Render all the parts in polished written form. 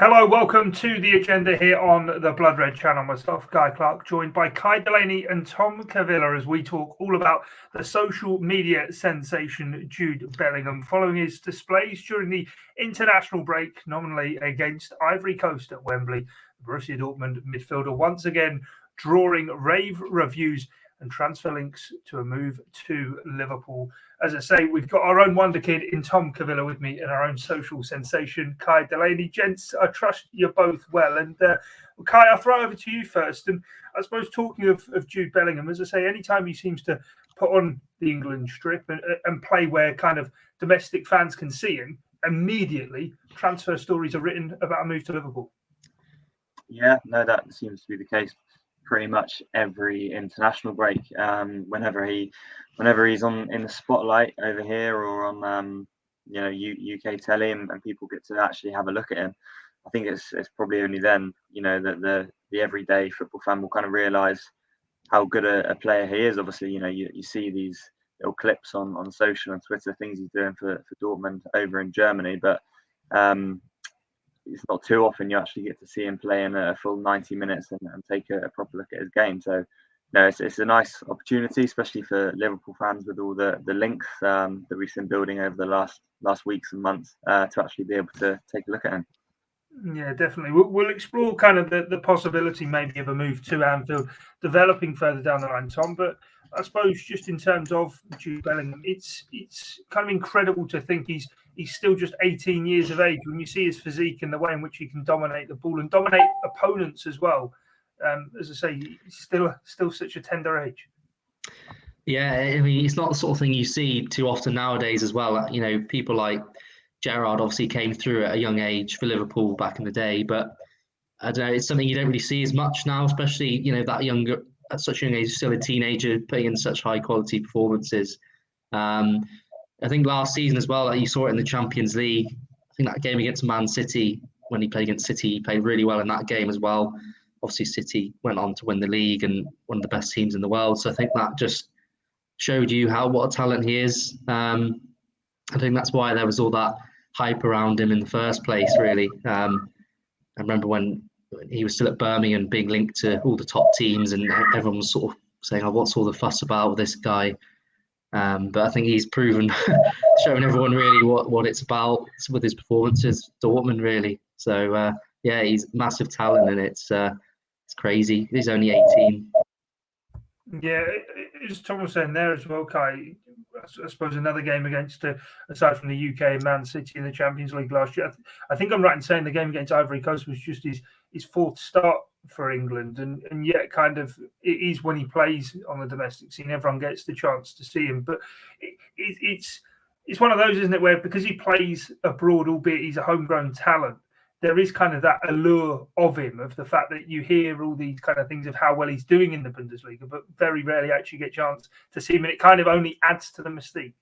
Hello, welcome to the agenda here on the Blood Red channel. Myself, Guy Clarke, joined by Delaney and Tom Cavilla as we talk all about the social media sensation Jude Bellingham following his displays during the international break, nominally against Ivory Coast at Wembley. Borussia Dortmund midfielder once again drawing rave reviews and transfer links to a move to Liverpool. As I say, we've got our own wonder kid in Tom Cavilla with me and our own social sensation, Delaney. Gents, I trust you're both well. And Kai, I'll throw over to you first. And I suppose talking of Jude Bellingham, as I say, anytime he seems to put on the England strip and play where kind of domestic fans can see him, immediately transfer stories are written about a move to Liverpool. Yeah, no, that seems to be the case pretty much every international break. Whenever he's in the spotlight over here or on UK telly and people get to actually have a look at him, I think it's probably only then that the everyday football fan will kind of realise how good a player he is. Obviously, you see these little clips on social and Twitter, things he's doing for Dortmund over in Germany, but it's not too often you actually get to see him play in a full 90 minutes and take a proper look at his game. So, no, it's a nice opportunity, especially for Liverpool fans with all the links that we've been building over the last weeks and months to actually be able to take a look at him. Yeah, definitely. We'll explore kind of the possibility maybe of a move to Anfield, developing further down the line, Tom. But I suppose just in terms of Jude Bellingham, it's kind of incredible to think he's still just 18 years of age. When you see his physique and the way in which he can dominate the ball and dominate opponents as well. As I say, he's still such a tender age. Yeah, I mean, it's not the sort of thing you see too often nowadays as well. People like Gerrard obviously came through at a young age for Liverpool back in the day, but I don't know, it's something you don't really see as much now, especially, that younger, at such a young age, still a teenager, putting in such high quality performances. I think last season as well, you saw it in the Champions League. I think that game against Man City, when he played against City, he played really well in that game as well. Obviously, City went on to win the league and one of the best teams in the world. So I think that just showed you what a talent he is. I think that's why there was all that hype around him in the first place, really. I remember when he was still at Birmingham being linked to all the top teams and everyone was sort of saying, what's all the fuss about with this guy? But I think he's proven, showing everyone really what it's about with his performances, Dortmund really. So, he's massive talent and it's crazy. He's only 18. Yeah, as Tom was saying there as well, Kai, I suppose another game against, aside from the UK, Man City in the Champions League last year. I think I'm right in saying the game against Ivory Coast was just his fourth start for England. And yet kind of it is when he plays on the domestic scene, everyone gets the chance to see him. But it's one of those, isn't it, where because he plays abroad, albeit he's a homegrown talent, there is kind of that allure of him, of the fact that you hear all these kind of things of how well he's doing in the Bundesliga, but very rarely actually get a chance to see him. And it kind of only adds to the mystique.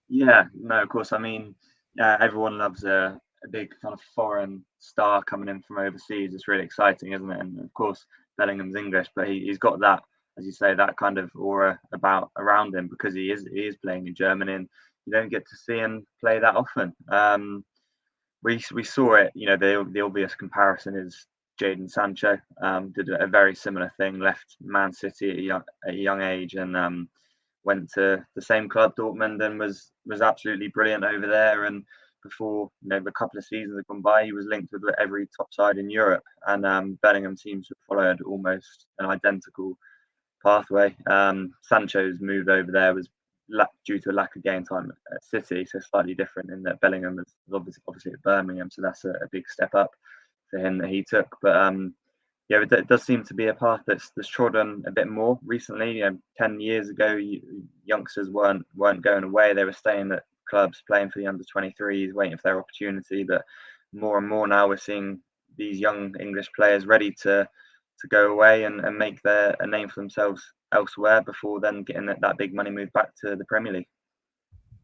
Yeah, no, of course. I mean, everyone loves a big kind of foreign star coming in from overseas. It's really exciting, isn't it? And of course, Bellingham's English, but he's got that, as you say, that kind of aura around him because he is playing in Germany and you don't get to see him play that often. We saw it, the obvious comparison is Jadon Sancho did a very similar thing, left Man City at a young age and went to the same club, Dortmund, and was absolutely brilliant over there. And before a couple of seasons had gone by, he was linked with every top side in Europe. And Bellingham seems to have followed almost an identical pathway. Sancho's move over there was due to a lack of game time at City, so slightly different in that Bellingham was obviously at Birmingham, so that's a big step up for him that he took. But it does seem to be a path that's trodden a bit more recently. 10 years ago, youngsters weren't going away; they were staying at clubs, playing for the under-23s, waiting for their opportunity. But more and more now, we're seeing these young English players ready to go away and make a name for themselves elsewhere before then getting that big money move back to the Premier League.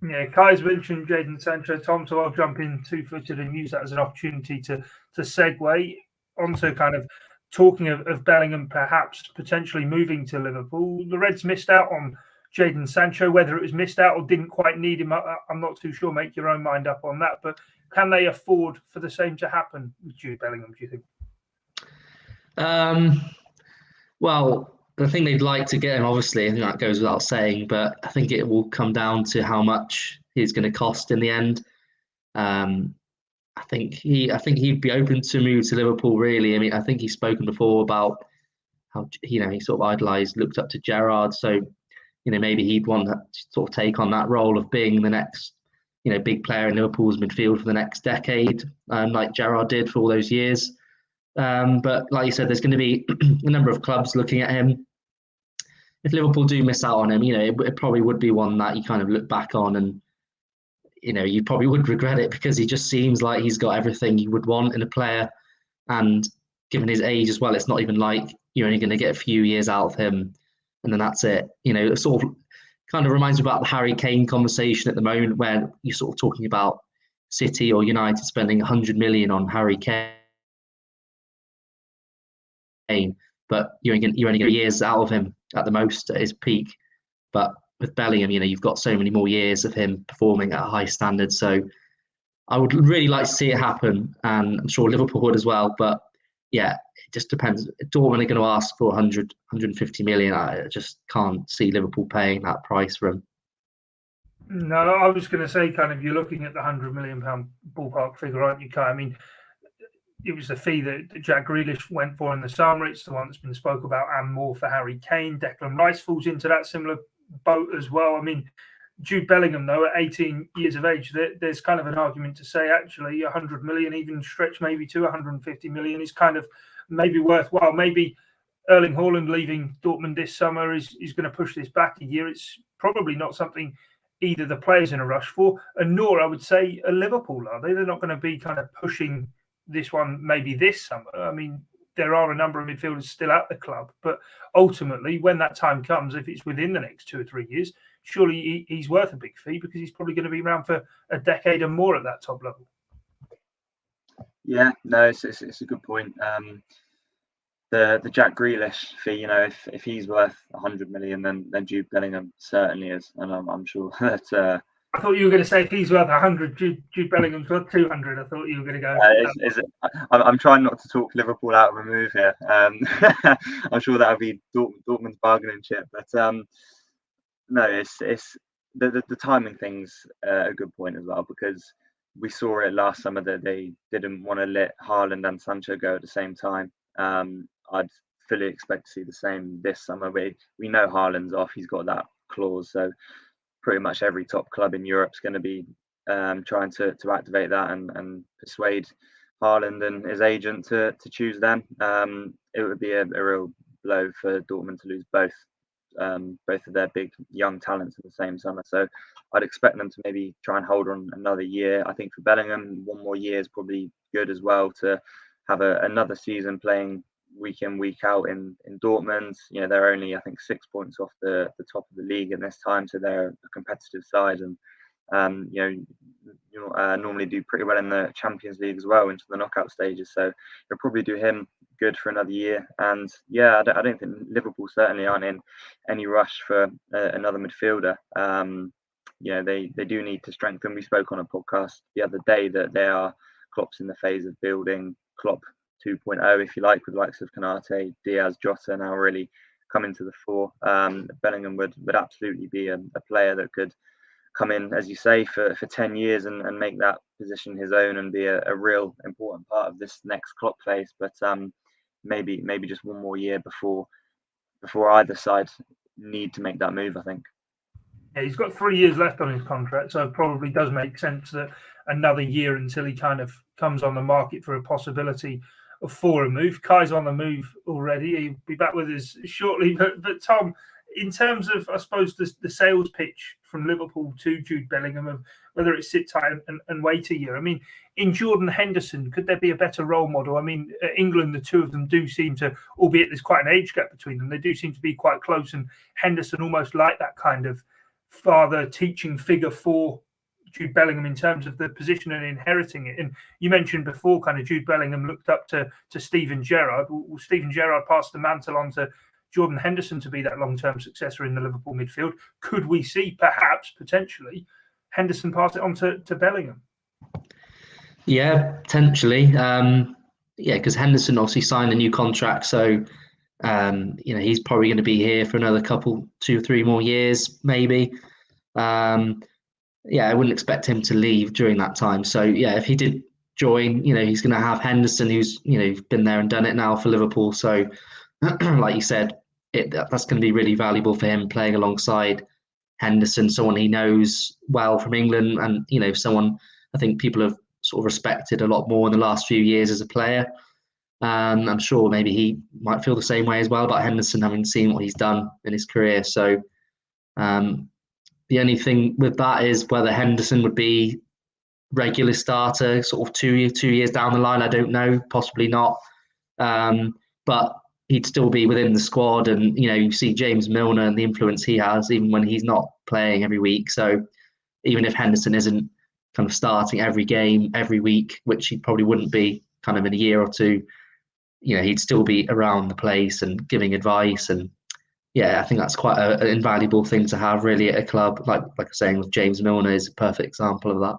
Yeah, Kai's mentioned Jadon Sancho, Tom, so I'll jump in two-footed and use that as an opportunity to segue onto kind of talking of Bellingham perhaps potentially moving to Liverpool. The Reds missed out on Jadon Sancho. Whether it was missed out or didn't quite need him, I'm not too sure. Make your own mind up on that. But can they afford for the same to happen with Jude Bellingham, do you think? Well, I think they'd like to get him, obviously. I think that goes without saying, but I think it will come down to how much he's going to cost in the end. I think he'd be open to move to Liverpool, really. I mean, I think he's spoken before about how, he sort of idolised, looked up to Gerrard. So, maybe he'd want to sort of take on that role of being the next, big player in Liverpool's midfield for the next decade, like Gerrard did for all those years. But like you said, there's going to be a number of clubs looking at him. If Liverpool do miss out on him, it probably would be one that you kind of look back on and, you probably would regret it, because he just seems like he's got everything you would want in a player. And given his age as well, it's not even like you're only going to get a few years out of him and then that's it. It sort of kind of reminds me about the Harry Kane conversation at the moment, where you're sort of talking about City or United spending 100 million on Harry Kane, but you're only going to get years out of him at the most at his peak. But with Bellingham, you've got so many more years of him performing at a high standard. So I would really like to see it happen, and I'm sure Liverpool would as well. But yeah, it just depends. Dortmund are going to ask for 100, 150 million. I just can't see Liverpool paying that price for him. No, I was going to say, kind of, you're looking at the £100 million ballpark figure, aren't you, Kai? I mean, it was the fee that Jack Grealish went for in the summer. It's the one that's been spoke about, and more for Harry Kane. Declan Rice falls into that similar boat as well. I mean, Jude Bellingham, though, at 18 years of age, there's kind of an argument to say, actually, 100 million, even stretch maybe to 150 million, is kind of maybe worthwhile. Maybe Erling Haaland leaving Dortmund this summer is going to push this back a year. It's probably not something either the players in a rush for, and nor, I would say, a Liverpool, are they? They're not going to be kind of pushing this one maybe this summer. I mean, there are a number of midfielders still at the club, but ultimately, when that time comes, if it's within the next 2 or 3 years, surely he's worth a big fee, because he's probably going to be around for a decade and more at that top level. Yeah, no, it's a good point. The Jack Grealish fee, if he's worth 100 million, then Jude Bellingham certainly is, and I'm sure that. I thought you were going to say if he's worth 100, Jude Bellingham's worth 200. I thought you were going to go. I'm trying not to talk Liverpool out of a move here. I'm sure that would be Dortmund's bargaining chip, but no, it's the timing thing's a good point as well, because we saw it last summer that they didn't want to let Haaland and Sancho go at the same time. I'd fully expect to see the same this summer. We know Haaland's off; he's got that clause, so pretty much every top club in Europe's going to be trying to activate that and persuade Haaland and his agent to choose them. It would be a real blow for Dortmund to lose both of their big young talents in the same summer. So I'd expect them to maybe try and hold on another year. I think for Bellingham, 1 more year is probably good as well, to have another season playing week in, week out in Dortmund. They're only, I think, 6 points off the top of the league at this time, so they're a competitive side, and normally do pretty well in the Champions League as well, into the knockout stages. So it'll probably do him good for another year. And yeah, I don't think Liverpool certainly aren't in any rush for another midfielder. They do need to strengthen. We spoke on a podcast the other day that they are Klopp's in the phase of building Klopp 2.0, if you like, with likes of Konate, Diaz, Jota now really coming to the fore. Bellingham would absolutely be a player that could come in, as you say, for 10 years and make that position his own and be a real important part of this next Klopp phase. But maybe just 1 more year before either side need to make that move, I think. Yeah, he's got 3 years left on his contract, so it probably does make sense that another year until he kind of comes on the market for a possibility for a move. Kai's on the move already. He'll be back with us shortly. But Tom, in terms of, I suppose, the sales pitch from Liverpool to Jude Bellingham, of whether it's sit tight and wait a year. I mean, in Jordan Henderson, could there be a better role model? I mean, England, the two of them do seem to, albeit there's quite an age gap between them, they do seem to be quite close, and Henderson almost like that kind of father teaching figure for Jude Bellingham in terms of the position and inheriting it. And you mentioned before, kind of, Jude Bellingham looked up to Steven Gerrard. Well, Steven Gerrard passed the mantle on to Jordan Henderson to be that long-term successor in the Liverpool midfield? Could we see, perhaps, potentially, Henderson pass it on to Bellingham? Yeah, potentially. Because Henderson obviously signed a new contract, so he's probably going to be here for another 2 or 3 more years, maybe. I wouldn't expect him to leave during that time. So if he did join, he's going to have Henderson, who's been there and done it now for Liverpool. So, like you said, that's going to be really valuable for him playing alongside Henderson, someone he knows well from England, and someone I think people have sort of respected a lot more in the last few years as a player. I'm sure maybe he might feel the same way as well about Henderson, having seen what he's done in his career. So the only thing with that is whether Henderson would be regular starter sort of 2 years down the line. I don't know, possibly not. But he'd still be within the squad, and you see James Milner and the influence he has even when he's not playing every week. So even if Henderson isn't kind of starting every game every week, which he probably wouldn't be kind of in a year or two, he'd still be around the place and giving advice. And I think that's quite an invaluable thing to have really at a club. Like I was saying, with James Milner is a perfect example of that.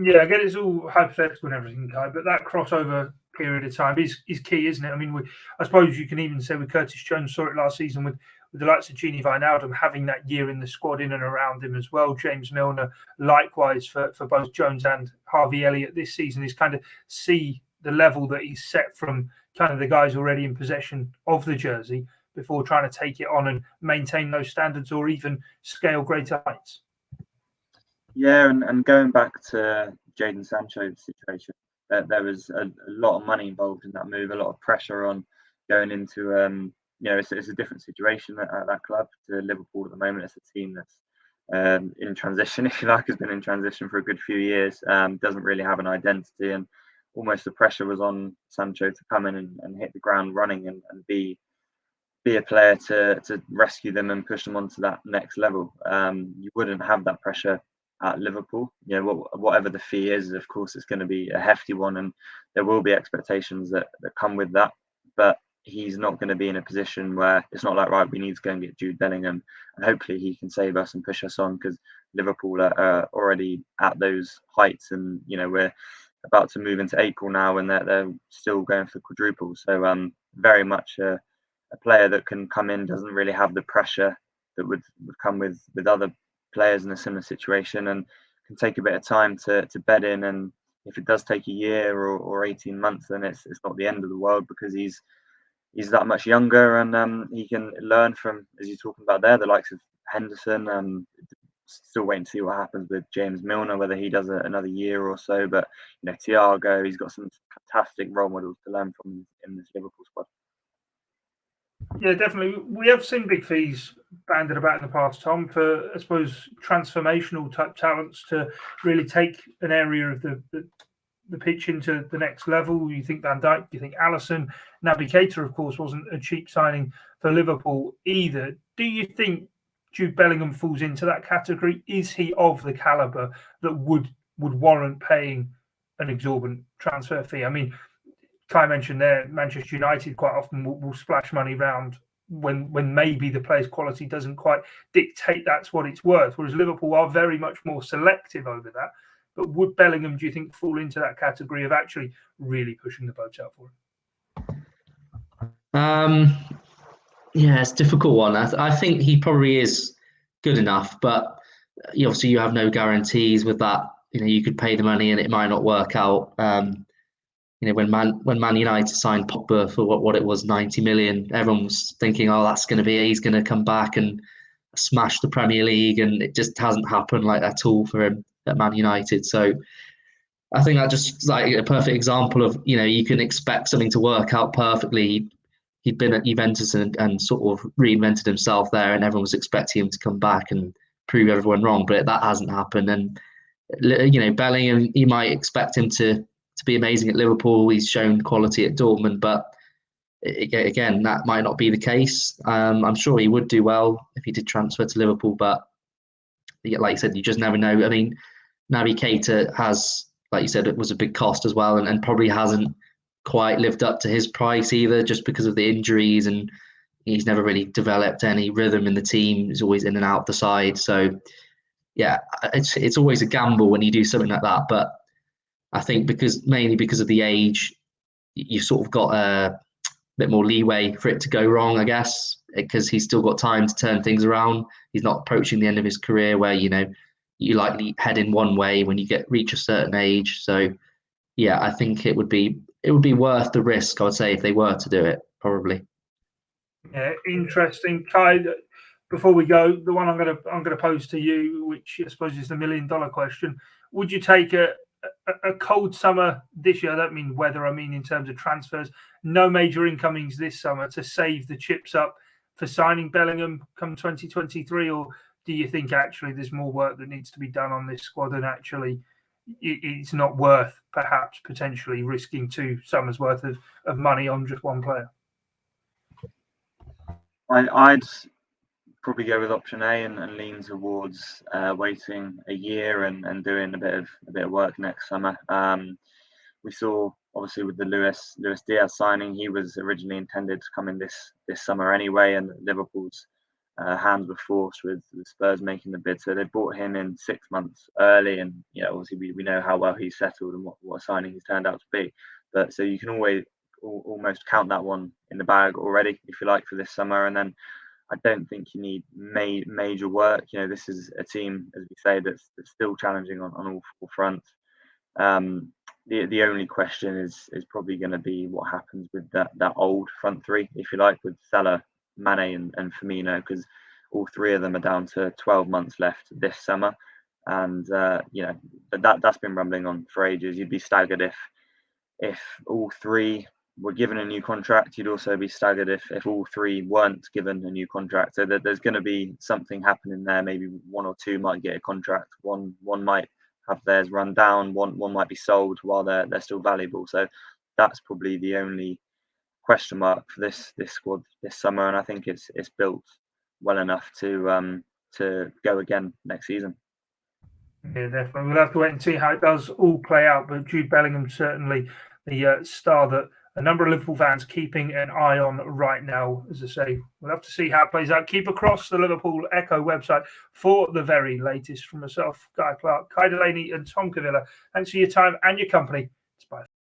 Yeah, again, it's all hypothetical and everything, Kai, but that crossover period of time is key, isn't it? I mean, I suppose you can even say with Curtis Jones, saw it last season with the likes of Gini Wijnaldum having that year in the squad in and around him as well. James Milner, likewise for both Jones and Harvey Elliott this season, is kind of see the level that he's set from kind of the guys already in possession of the jersey before trying to take it on and maintain those standards or even scale greater heights. Yeah, and going back to Jadon Sancho's situation, there was a lot of money involved in that move, a lot of pressure on going into it's a different situation at that club to Liverpool at the moment. It's a team that's in transition, if you like, has been in transition for a good few years, doesn't really have an identity, and almost the pressure was on Sancho to come in and hit the ground running and be a player to rescue them and push them onto that next level. You wouldn't have that pressure at Liverpool. Whatever the fee is, of course, it's going to be a hefty one, and there will be expectations that come with that. But he's not going to be in a position where it's not like, right, we need to go and get Jude Bellingham, and hopefully he can save us and push us on, because Liverpool are already at those heights, and we're about to move into April now, and they're still going for quadruple. So very much a player that can come in, doesn't really have the pressure that would come with other players in a similar situation, and can take a bit of time to bed in. And if it does take a year or 18 months, then it's not the end of the world, because he's that much younger, and he can learn from, as you're talking about there, the likes of Henderson. Still waiting to see what happens with James Milner, whether he does another year or so. But Thiago, he's got some fantastic role models to learn from in this Liverpool squad. Yeah, definitely. We have seen big fees banded about in the past, Tom, for, I suppose, transformational type talents to really take an area of the pitch into the next level. You think Van Dijk, you think Alisson, Naby Keita, of course, wasn't a cheap signing for Liverpool either. Do you think Jude Bellingham falls into that category? Is he of the caliber that would warrant paying an exorbitant transfer fee? I mean, Kai mentioned there, Manchester United quite often will splash money around when maybe the player's quality doesn't quite dictate that's what it's worth, whereas Liverpool are very much more selective over that. But would Bellingham, do you think, fall into that category of actually really pushing the boat out for him? It's a difficult one. I think he probably is good enough, but obviously you have no guarantees with that. You could pay the money and it might not work out. When Man United signed Pogba for what it was, 90 million, everyone was thinking, he's going to come back and smash the Premier League, and it just hasn't happened like at all for him at Man United. So I think that just like a perfect example of, you can expect something to work out perfectly. He'd been at Juventus and sort of reinvented himself there, and everyone was expecting him to come back and prove everyone wrong, but that hasn't happened. And Bellingham, you might expect him to be amazing at Liverpool. He's shown quality at Dortmund, but again, that might not be the case. I'm sure he would do well if he did transfer to Liverpool, but like you said, you just never know. I mean, Naby Keita has, like you said, it was a big cost as well, and probably hasn't quite lived up to his price either, just because of the injuries and He's never really developed any rhythm in the team. He's always in and out the side. So yeah, it's always a gamble when you do something like that. But I think mainly because of the age, you've sort of got a bit more leeway for it to go wrong, I guess, because he's still got time to turn things around. He's not approaching the end of his career where, you likely head in one way when you reach a certain age. So yeah, I think it would be worth the risk, I would say, if they were to do it, probably. Yeah, interesting. Kai, before we go, the one I'm gonna pose to you, which I suppose is the $1 million question: would you take a cold summer this year? I don't mean weather, I mean in terms of transfers. No major incomings this summer to save the chips up for signing Bellingham come 2023, or do you think actually there's more work that needs to be done on this squad and actually it's not worth perhaps potentially risking 2 summers worth of money on just one player? I'd probably go with option A and lean towards waiting a year and doing a bit of work next summer. We saw obviously with the Luis Diaz signing, he was originally intended to come in this summer anyway, and Liverpool's hands were forced with Spurs making the bid, so they brought him in 6 months early, and obviously we know how well he's settled and what a signing he's turned out to be. But so you can almost count that one in the bag already, if you like, for this summer. And then I don't think you need major work. This is a team, as we say, that's still challenging on all 4 fronts. The only question is probably going to be what happens with that old front 3, if you like, with Salah, Mane and Firmino, because all 3 of them are down to 12 months left this summer. And that's been rumbling on for ages. You'd be staggered if all 3 were given a new contract. You'd also be staggered if all 3 weren't given a new contract. So there's going to be something happening there. Maybe 1 or 2 might get a contract. One might have theirs run down. One might be sold while they're still valuable. So that's probably the only question mark for this squad this summer. And I think it's built well enough to go again next season. Yeah, definitely. We'll have to wait and see how it does all play out. But Jude Bellingham, certainly the star that a number of Liverpool fans keeping an eye on right now. As I say, we'll have to see how it plays out. Keep across the Liverpool Echo website for the very latest from myself, Guy Clarke, Kai Delaney and Tom Cavilla. Thanks for your time and your company. Bye.